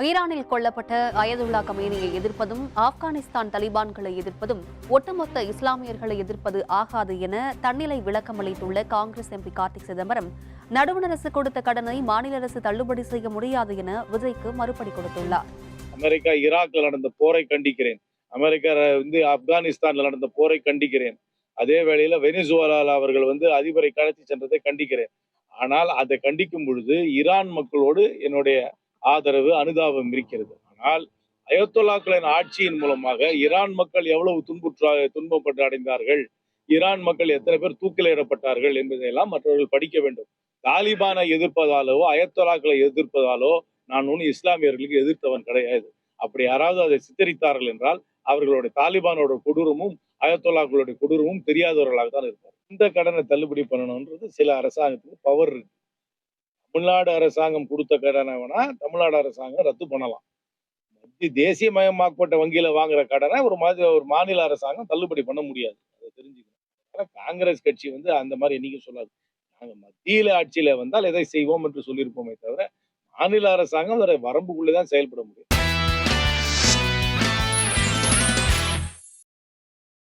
ஈரானில் கொல்லப்பட்ட அயதுல்லா கமேனியை எதிர்ப்பதும் ஆப்கானிஸ்தான் தலிபான்களை எதிர்ப்பதும் ஒட்டுமொத்த இஸ்லாமியர்களை எதிர்ப்பது ஆகாது என தன்னிலை விளக்கம் அளித்துள்ள காங்கிரஸ் எம்பி கார்த்திக் சிதம்பரம், நடுவண் அரசு கொடுத்த கடனை மாநில அரசு தள்ளுபடி செய்ய முடியாது என விஜய்க்கு மறுபடி கொடுத்துள்ளார். அமெரிக்கா ஈராக்கில் நடந்த போரை கண்டிக்கிறேன். அமெரிக்கா ஆப்கானிஸ்தான்ல நடந்த போரை கண்டிக்கிறேன். அதே வேளையில வெனிசுவேலால அவர்கள் அதிபரை கடத்தி சென்றதை கண்டிக்கிறேன். ஆனால் அதை கண்டிக்கும் பொழுது ஈரான் மக்களோடு என்னுடைய ஆதரவு, அனுதாபம் இருக்கிறது. ஆனால் அயத்தொல்லாக்களின் ஆட்சியின் மூலமாக ஈரான் மக்கள் எவ்வளவு துன்பப்பட்டு அடைந்தார்கள், ஈரான் மக்கள் எத்தனை பேர் தூக்கிலிடப்பட்டார்கள் என்பதையெல்லாம் மற்றவர்கள் படிக்க வேண்டும். தாலிபானை எதிர்ப்பதாலோ அயத்தொலாக்களை எதிர்ப்பதாலோ நான் ஒன்னும் இஸ்லாமியர்களுக்கு எதிர்த்தவன் கிடையாது. அப்படி யாராவது அதை சித்தரித்தார்கள் என்றால் அவர்களுடைய தாலிபானோட கொடூரமும் அயத்தொல்லாக்களுடைய கொடூரமும் தெரியாதவர்களாக தான் இருப்பார். இந்த கடனை தள்ளுபடி பண்ணணும்ன்றது சில அரசாங்கத்துக்கு பவர் இருக்கு. தமிழ்நாடு அரசாங்கம் கொடுத்த கடனை வேணா தமிழ்நாடு அரசாங்கம் ரத்து பண்ணலாம். தேசியமயமாக்கப்பட்ட வங்கியில வாங்குற கடனை ஒரு மாநில அரசாங்கம் தள்ளுபடி பண்ண முடியாது. அதை தெரிஞ்சுக்கணும். காங்கிரஸ் கட்சி அந்த மாதிரி என்னைக்கும் சொல்லாது. நாங்க மத்தியில ஆட்சியில வந்தால் எதை செய்வோம் என்று சொல்லியிருப்போமே தவிர மாநில அரசாங்கம் அதோட வரம்புக்குள்ளேதான் செயல்பட முடியும்.